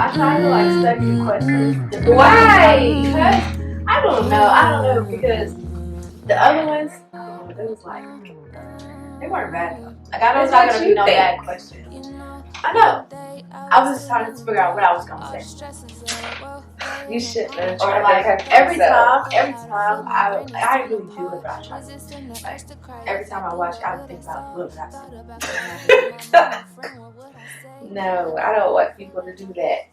I try to like study the questions. Why? Because I don't know because the other ones, it was like they weren't bad though. Like I know it's not gonna be no bad questions. I know. I was just trying to figure out what I was gonna say. You shouldn't have Or tried like to prep every yourself. time I really do it, but I try to like every time I watch it, I would think about what would I say. No, I don't want people to do that.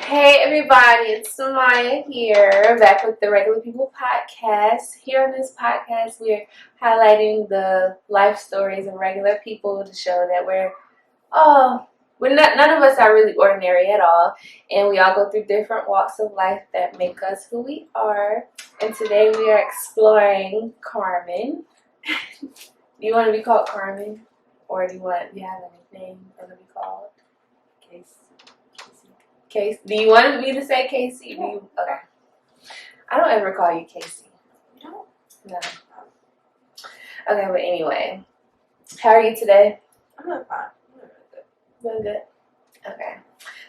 Hey everybody, it's Maia here, back with the Regular People podcast. Here on this podcast, we're highlighting the life stories of regular people to show that none of us are really ordinary at all, and we all go through different walks of life that make us who we are. And today we are exploring Karmen. Do you want to be called Karmen, or do you have a nickname you want to be called? Casey. Do you want me to say Casey? Yeah. Okay. I don't ever call you Casey. No. Okay, but anyway, how are you today? I'm not fine. Doing good. Okay.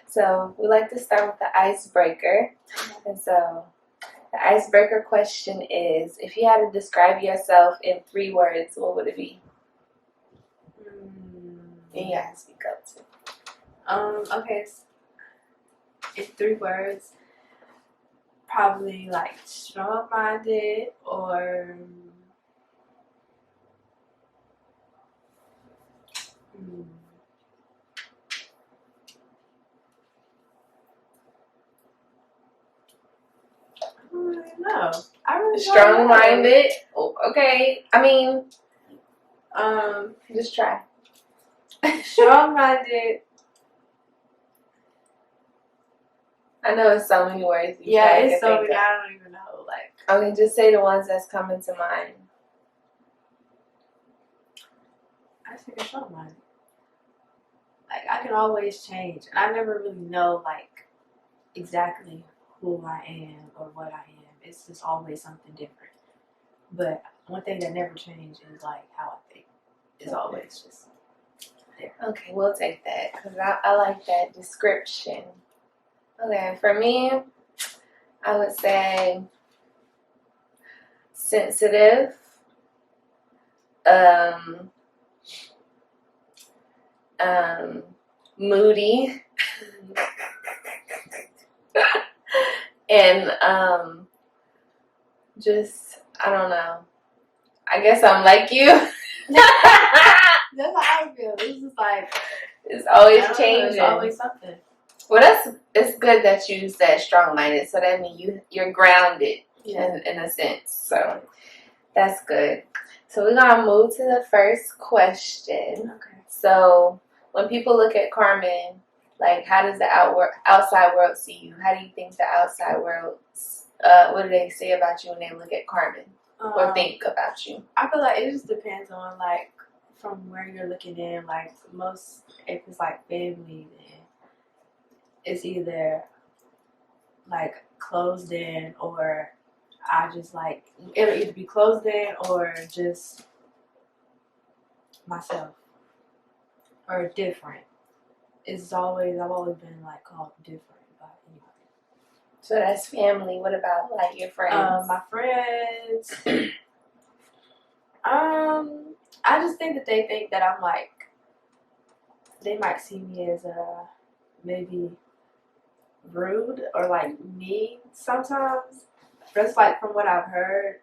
So we like to start with the icebreaker. And so the icebreaker question is, if you had to describe yourself in 3 words, what would it be? And you have to speak up too. Okay. In 3 words, probably like strong-minded or no. I really Strong-minded. Okay. I mean, just try. Strong-minded. I know it's so many words. Yeah, it's so many. I don't even know. Like, okay, just say the ones that's coming to mind. I think it's strong-minded. Like, I can always change, and I never really know like exactly who I am or what I am. It's just always something different. But one thing that never changes is like how I think. It's always just different. Okay, we'll take that because I like that description. Okay, for me, I would say sensitive, moody, and just, I don't know. I guess I'm like you. That's how I feel. It's just like it's always changing. It's always something. Well, it's good that you said strong-minded, so that means you're grounded in a sense. So that's good. So we're gonna move to the first question. Okay. So when people look at Karmen, like, how does the outside world see you? How do you think the outside world? What do they say about you when they look at Karmen or think about you? I feel like it just depends on like from where you're looking in. Like if it's like family, then it's either like closed in or I just like it'll either be closed in or just myself or different. I've always been like called different by anybody. So that's family. What about like your friends? My friends. I just think that they think that I'm like they might see me as maybe rude or like mean sometimes. That's like from what I've heard.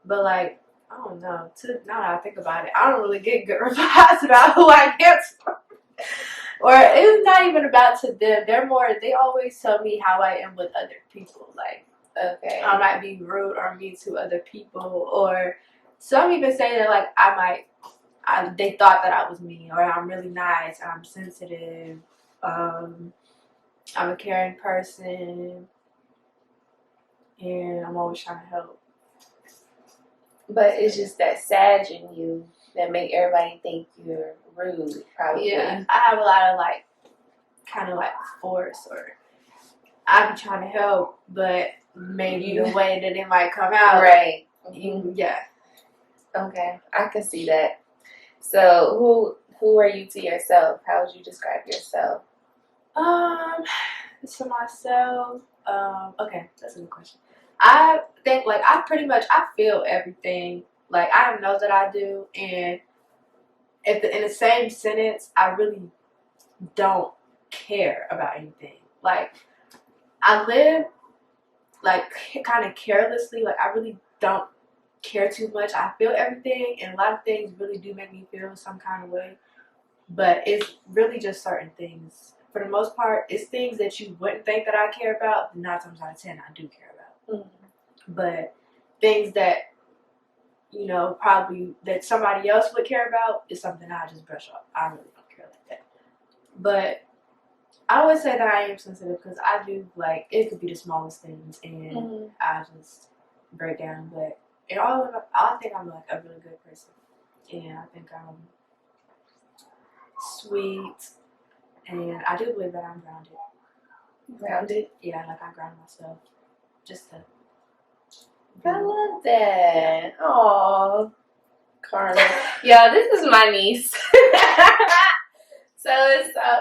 But like I don't know. Now that I think about it, I don't really get good replies about who I am. Or it's not even about to them. They always tell me how I am with other people. Like, okay, I might be rude or mean to other people. Or some even say that like they thought that I was mean, or I'm really nice, I'm sensitive, I'm a caring person, and I'm always trying to help. But it's just that Sag in you that make everybody think you're rude, probably. Yeah, I have a lot of like, kind of like force, or I be trying to help, but maybe the way that it might come out. Right. Yeah. Okay, I can see that. So who are you to yourself? How would you describe yourself? To myself, okay, that's a good question. I think like I feel everything. Like I know that I do, and in the same sentence, I really don't care about anything. Like I live like kind of carelessly. Like I really don't care too much. I feel everything, and a lot of things really do make me feel some kind of way. But it's really just certain things. For the most part, it's things that you wouldn't think that I care about. 9 times out of 10, I do care about. But things that probably that somebody else would care about is something I just brush off. I really don't care like that. But I would say that I am sensitive because I do like it could be the smallest things, and I just break down. But in all of it, I think I'm like a really good person, and I think I'm sweet, and I do believe that I'm grounded. Grounded? Yeah, like I ground myself. Just to. I love that. Aww. Karmen. Yeah, this is my niece. So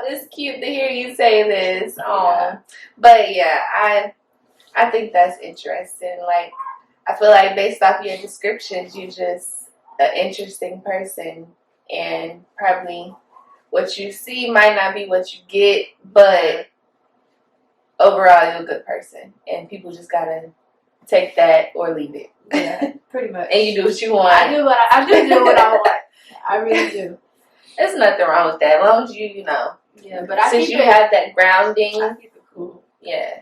it's cute to hear you say this. Aww. Yeah. But yeah, I think that's interesting. Like, I feel like based off your descriptions, you're just an interesting person, and probably what you see might not be what you get, but overall you're a good person, and people just gotta take that or leave it. Yeah, pretty much. And you do what you want. I do what I want. I really do. There's nothing wrong with that, as long as you know. Yeah, but since you have that grounding, I keep it cool. Yeah.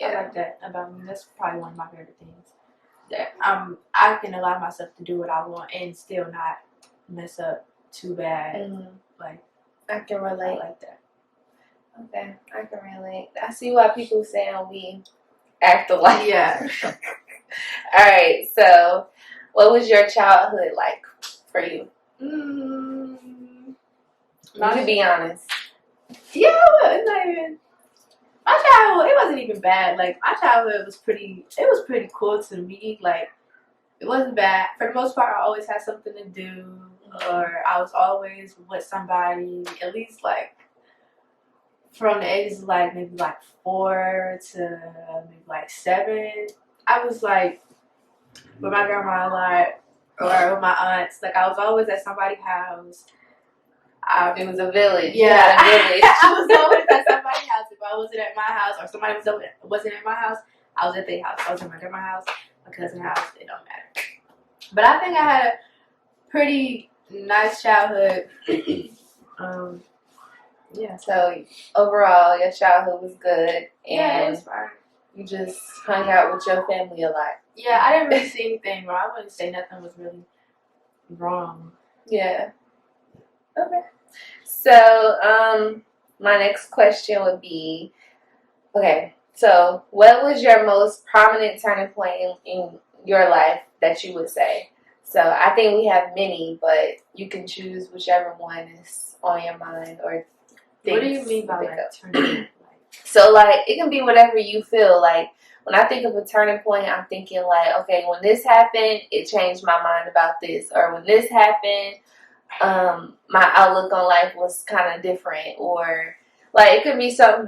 I like that about me. That's probably one of my favorite things. That I can allow myself to do what I want and still not mess up too bad. Like I can relate. I like that. Okay, I can relate. I see why people say we act alike. Yeah. All right. So, what was your childhood like for you? You can be honest. Yeah, it's not even. My childhood, it wasn't even bad. Like my childhood was pretty. It was pretty cool to me. Like it wasn't bad for the most part. I always had something to do, or I was always with somebody. At least like from the ages of like maybe like 4 to maybe like 7. I was like with my grandma a lot, or with my aunts. Like I was always at somebody's house. It was a village. Yeah, a village. I was always at somebody's house. If I wasn't at my house, or somebody wasn't at my house, I was at their house. I was at my grandma's house, my cousin's house. It don't matter. But I think I had a pretty nice childhood. Yeah. So overall, your childhood was good, and it was fine. You just hung out with your family a lot. Yeah, I didn't really see anything wrong. I wouldn't say nothing was really wrong. Yeah. Okay. So, my next question would be, okay, so what was your most prominent turning point in your life that you would say? So I think we have many, but you can choose whichever one is on your mind or things. What do you mean by like turning point? So like it can be whatever you feel. Like when I think of a turning point, I'm thinking like, okay, when this happened, it changed my mind about this, or when this happened, my outlook on life was kind of different, or like it could be something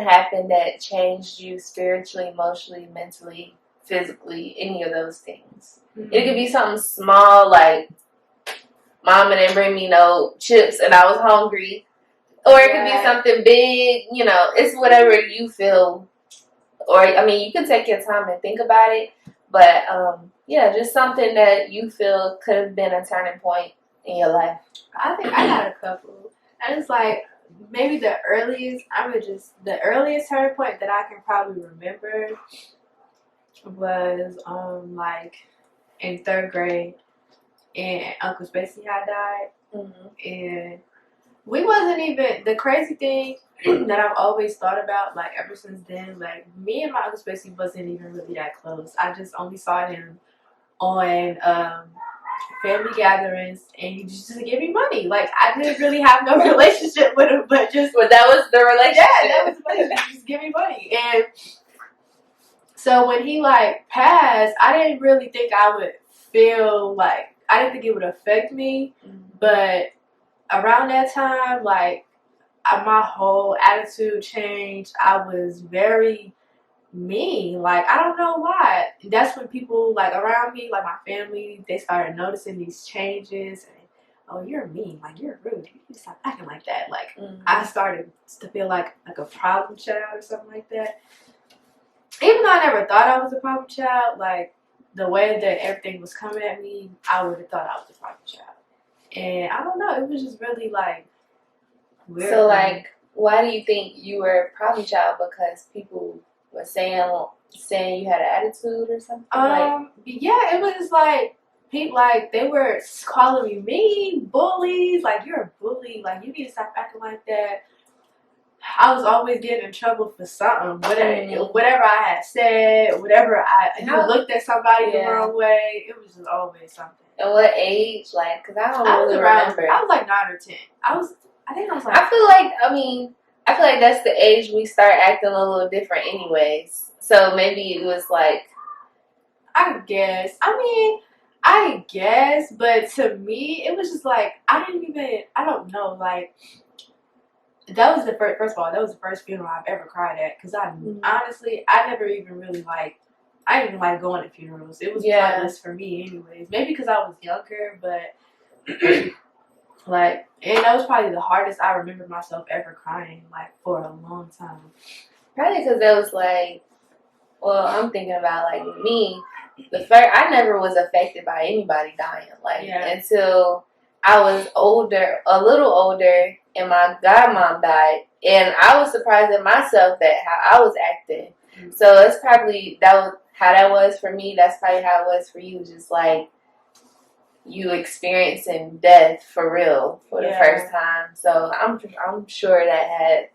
happened that changed you spiritually, emotionally, mentally, physically, any of those things. It could be something small like mama didn't bring me no chips and I was hungry, or it could be something big. It's whatever you feel, or I mean you can take your time and think about it, but just something that you feel could have been a turning point in your life. I think I had a couple. And it's like maybe the earliest turning point that I can probably remember was like in 3rd grade, and Uncle Spacey had died. And we wasn't even, the crazy thing that I've always thought about, like ever since then, like me and my Uncle Spacey wasn't even really that close. I just only saw him on family gatherings, and he just give me money. Like I didn't really have no relationship with him, but that was the relationship. Yeah, that was the relationship. Just give me money. And so when he like passed, I didn't really think I would feel like, I didn't think it would affect me. But around that time, like my whole attitude changed. I was very mean. Like, I don't know why. That's when people like around me, like my family, they started noticing these changes. And, oh, you're mean. Like, you're rude. You need to stop acting like that. Like, I started to feel like a problem child or something like that. Even though I never thought I was a problem child, like the way that everything was coming at me, I would have thought I was a problem child. And I don't know. It was just really like weird. So, like, why do you think you were a problem child? Because people were saying you had an attitude or something? Yeah, it was like people like they were calling me mean, bullies. Like, you're a bully. Like, you need to stop acting like that. I was always getting in trouble for something, whatever I had said, if you looked at somebody the wrong way, it was just always something. At what age? Like, because I don't really remember. I was like 9 or 10. I think I was like. I feel like that's the age we start acting a little different, anyways. So maybe it was like. I guess, but to me, it was just like I don't know, like. That was the first of all, that was the first funeral I've ever cried at. Because honestly, I never even really I didn't even like going to funerals. It was pointless for me anyways. Maybe because I was younger, but like, and that was probably the hardest I remember myself ever crying, like, for a long time. Probably because that was like, well, I'm thinking about like me. I never was affected by anybody dying, like until I was a little older, and my godmom died, and I was surprised at myself that how I was acting. So it's probably how that was for me. That's probably how it was for you, just like you experiencing death for real for the first time. So I'm sure that had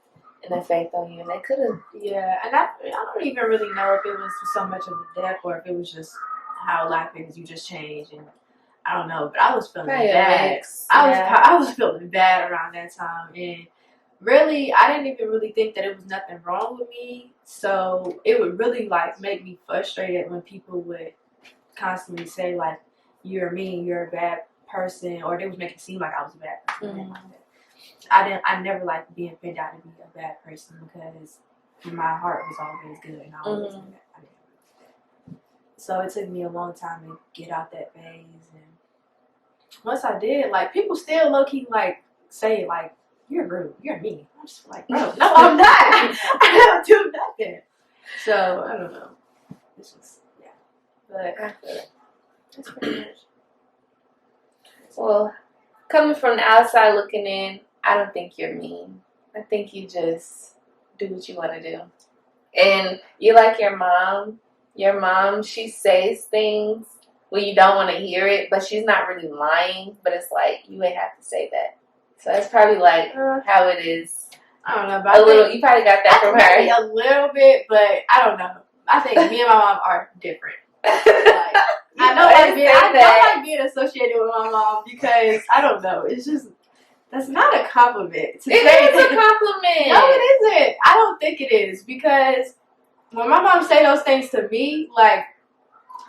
an effect on you, and that could have. Yeah, and I don't even really know if it was so much of the death or if it was just how life is. You just change, and I don't know. But I was feeling bad. I was feeling bad around that time, and really, I didn't even really think that it was nothing wrong with me. So it would really like make me frustrated when people would constantly say like, "You're mean, you're a bad person," or they was making it seem like I was a bad person. I never liked being picked out to be a bad person because my heart was always good and I always did that. So it took me a long time to get out that phase, and once I did, like, people still low key like say like, "You're rude, you're mean." I'm just like, bro, no, I'm not. I don't do nothing. So I don't know. This was but that's pretty much. Well, coming from the outside looking in, I don't think you're mean. I think you just do what you want to do. And you're like your mom. Your mom, she says things when you don't want to hear it, but she's not really lying. But it's like, you ain't have to say that. So that's probably like how it is. I don't know. But you probably got that from her. Maybe a little bit, but I don't know. I think me and my mom are different. I like being associated with my mom because I don't know. It's just that's not a compliment. It is a compliment. No, it isn't. I don't think it is because when my mom say those things to me, like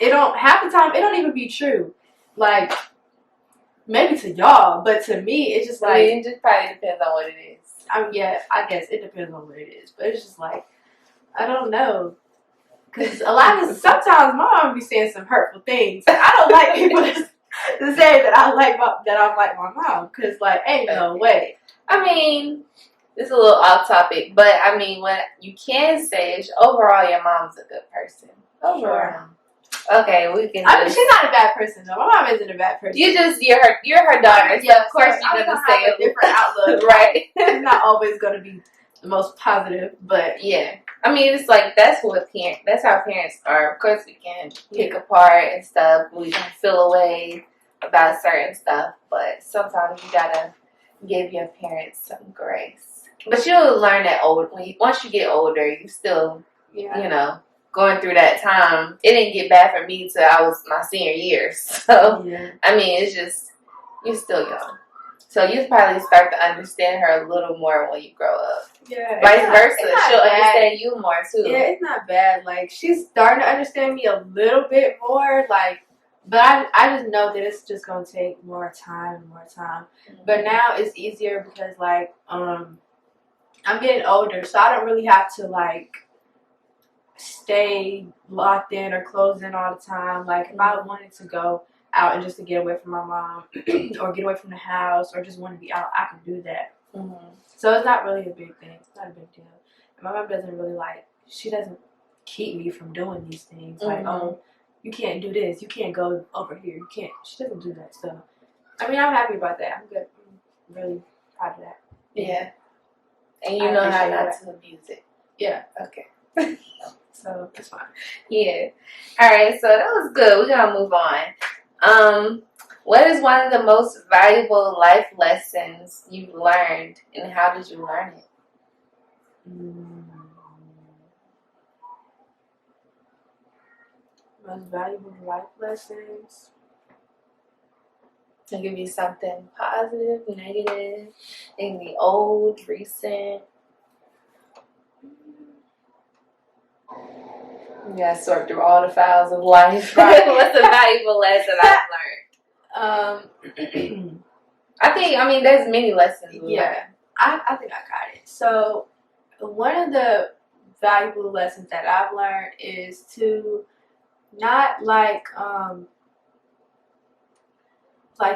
half the time it don't even be true. Like maybe to y'all, but to me it's just like it just probably depends on what it is. I guess it depends on what it is, but it's just like I don't know. Because sometimes my mom be saying some hurtful things. I don't like people to say that I'm like my mom. Because, like, ain't no way. I mean, it's a little off topic. But, I mean, what you can say is overall your mom's a good person. Overall. Sure. Okay, we can she's not a bad person, though. My mom isn't a bad person. You're her daughter. So, of course, you're going to say a different outlook. Right. It's not always going to be the most positive, but yeah. I mean, it's like that's how parents are. Of course, we can pick apart and stuff. We can feel away about certain stuff, but sometimes you gotta give your parents some grace. But you'll learn that once you get older, you still, going through that time. It didn't get bad for me till I was my senior year. So I mean, it's just you're still young. So you probably start to understand her a little more when you grow up. Yeah. Vice versa. She'll understand you more too. Yeah, it's not bad. Like, she's starting to understand me a little bit more. Like, but I just know that it's just gonna take more time. But now it's easier because like I'm getting older, so I don't really have to like stay locked in or closed in all the time. Like if I wanted to go out and just to get away from my mom or get away from the house or just want to be out, I can do that. So it's not really a big thing. It's not a big deal. And my mom doesn't really she doesn't keep me from doing these things. Like, oh, you can't do this. You can't go over here. You can't. She doesn't do that. So, I mean, I'm happy about that. I'm good. I'm really proud of that. Yeah. And you know how not to abuse it. Yeah. Okay. So it's fine. Yeah. All right. So that was good. We're gonna move on. What is one of the most valuable life lessons you've learned, and how did you learn it? Most valuable life lessons. It could be something positive, negative. It can be old, recent. You gotta sort through all the files of life. Right. What's a valuable lesson I've learned? I mean, there's many lessons. Yeah, I think I got it. So, one of the valuable lessons that I've learned is to not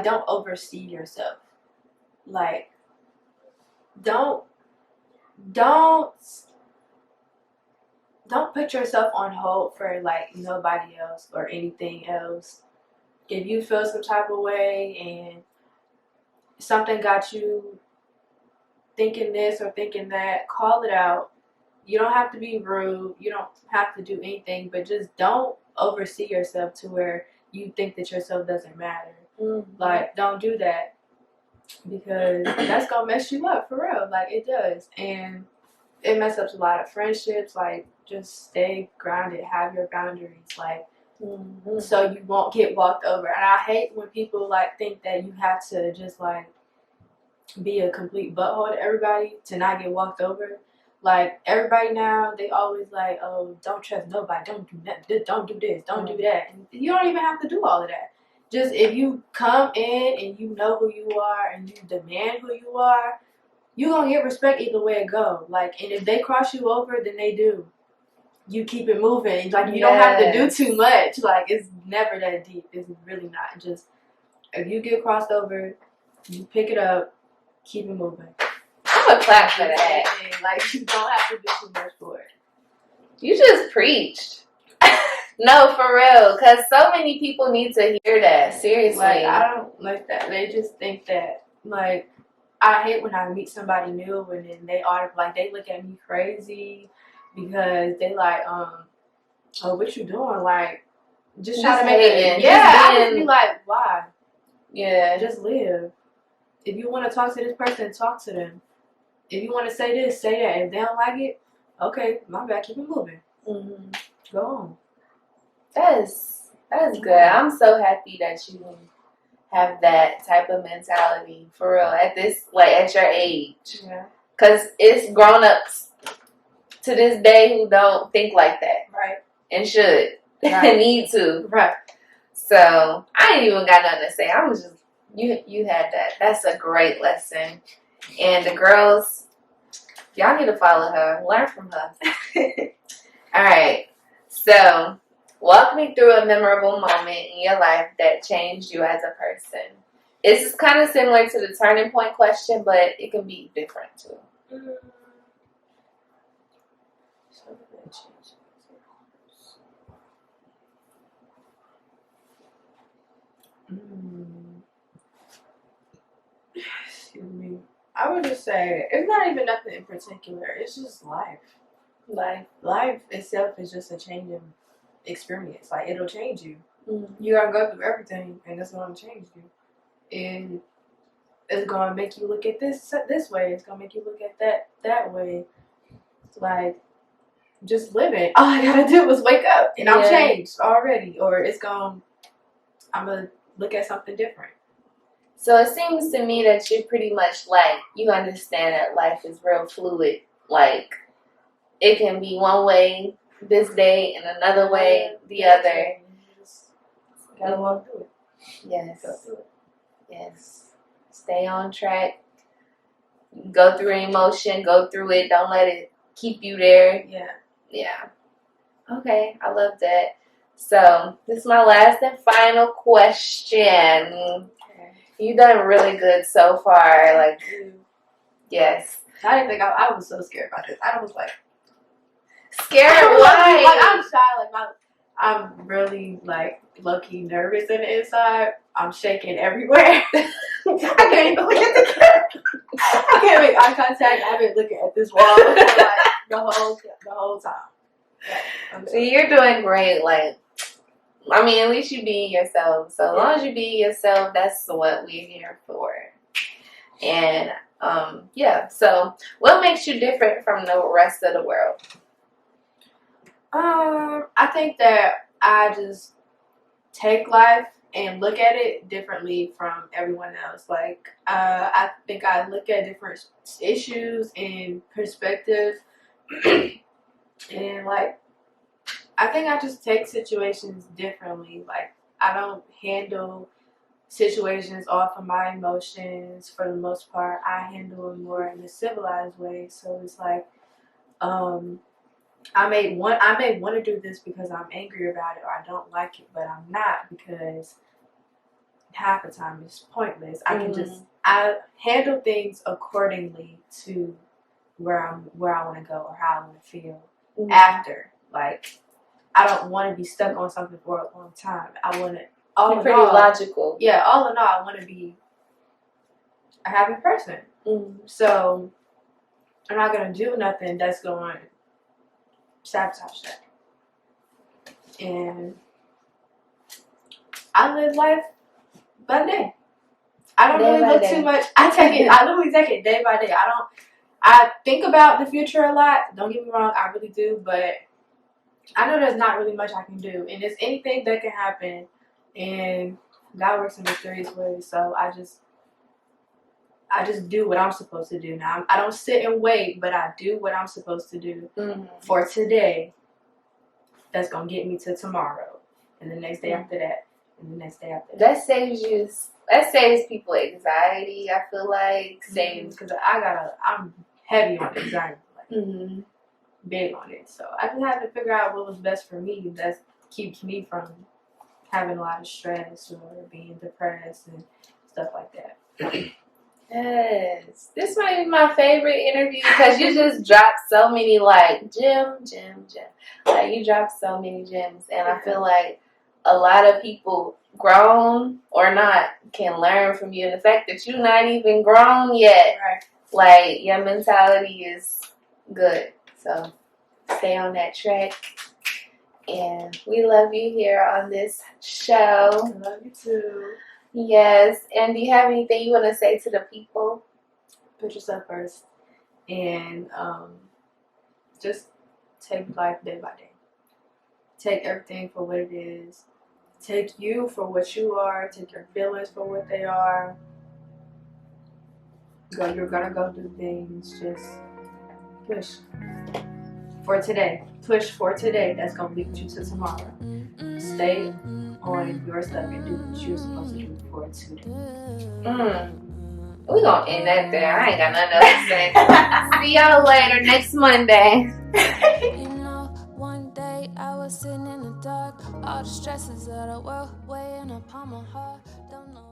don't oversee yourself. Like, don't put yourself on hold for like nobody else or anything else. If you feel some type of way and something got you thinking this or thinking that, call it out. You don't have to be rude. You don't have to do anything, but just don't oversee yourself to where you think that yourself doesn't matter. Like, don't do that, because that's gonna mess you up for real. Like, it does. And it messes up a lot of friendships. Like, just stay grounded, have your boundaries, like, so you won't get walked over. And I hate when people like think that you have to just like be a complete butthole to everybody to not get walked over. Like, everybody now, they always like, oh, don't trust nobody, don't do that, don't do this, don't do that. And you don't even have to do all of that. Just if you come in and you know who you are and you demand who you are, you're gonna get respect either way it go. Like, and if they cross you over, then they do. You keep it moving. Like, you don't have to do too much. Like, it's never that deep. It's really not. Just, if you get crossed over, you pick it up, keep it moving. I'm gonna clap for that. Like, you don't have to do too much for it. You just preached. No, for real. Because so many people need to hear that. Seriously. Like, I don't like that. They just think that, like, I hate when I meet somebody new and then they are like, they look at me crazy because they like, oh, what you doing? Like, just try to make it. Yeah, I just be like, why? Yeah. Just live. If you want to talk to this person, talk to them. If you want to say this, say that. If they don't like it, okay, my bad, keep it moving. Go on. That's good. I'm so happy that you have that type of mentality for real at this, like, at your age. Yeah. Cause it's grown-ups to this day who don't think like that. Right. And should. Right. Need to. Right. So I ain't even got nothing to say. I was just, you had that. That's a great lesson. And the girls, y'all need to follow her. Learn from her. All right. So, walk me through a memorable moment in your life that changed you as a person. It's kind of similar to the turning point question, but it can be different too. Excuse me. I would just say it's not even nothing in particular. It's just life. Life itself is just a changing experience. Like, it'll change you. You gotta go through everything, and it's gonna change you. And it's gonna make you look at this way. It's gonna make you look at that way. It's like, just living. All I gotta do is wake up, and I'm changed already. Or I'm gonna look at something different. So it seems to me that you're pretty much like, you understand that life is real fluid. Like, it can be one way this day and another way the other. You just gotta walk through it. Yes. Yes. Stay on track. go through an emotion, go through it. Don't let it keep you there. Yeah. Okay, I love that. So this is my last and final question. Okay. You've done really good so far. Like, yes. I didn't think I was so scared about this. I was like Scared? Why? Why? I'm shy. Like I'm really like low-key nervous in the inside. I'm shaking everywhere. I can't even look at the camera. I can't make eye contact. I've been looking at this wall for like the whole time. Yeah, You're doing great. Like, I mean, at least you being yourself. So as long as you be yourself, that's what we're here for. And yeah. So what makes you different from the rest of the world? I think that I just take life and look at it differently from everyone else. Like, I think I look at different issues and perspectives, and like, I think I just take situations differently. Like, I don't handle situations off of my emotions for the most part. I handle them more in a civilized way. So it's like, I may want to do this because I'm angry about it or I don't like it, but I'm not, because half the time it's pointless. I handle things accordingly to where I want to go or how I want to feel after. Like, I don't want to be stuck on something for a long time. I want to. You're pretty logical. Yeah, all in all, I want to be a happy person. So I'm not gonna do nothing that's going to sabotage that. And I live life by day. I don't really look too much. I literally take it day by day. I think about the future a lot. Don't get me wrong, I really do, but I know there's not really much I can do. And there's anything that can happen, and God works in mysterious ways. So I just do what I'm supposed to do now. I don't sit and wait, but I do what I'm supposed to do for today. That's going to get me to tomorrow. And the next day after that. And the next day after that. That saves people anxiety, I feel like. Because I'm heavy on anxiety. Like, big on it. So I just had to figure out what was best for me. That keeps me from having a lot of stress or being depressed and stuff like that. Yes. This might be my favorite interview because you just dropped so many, like, gem. Like, you dropped so many gems. And I feel like a lot of people, grown or not, can learn from you. And the fact that you're not even grown yet, right. Like, your mentality is good. So stay on that track. And we love you here on this show. I love you too. Yes. And do you have anything you want to say to the people? Put yourself first. And just take life day by day. Take everything for what it is. Take you for what you are. Take your feelings for what they are. You're gonna go do things. Just push for today. Push for today. That's gonna lead you to tomorrow. Stay on your stuff and do what you're supposed to do for today. We're gonna end that there. I ain't got nothing else to say. See y'all later next Monday. One day I was sitting in the dark, all the stresses of the world weighing upon my heart. Don't know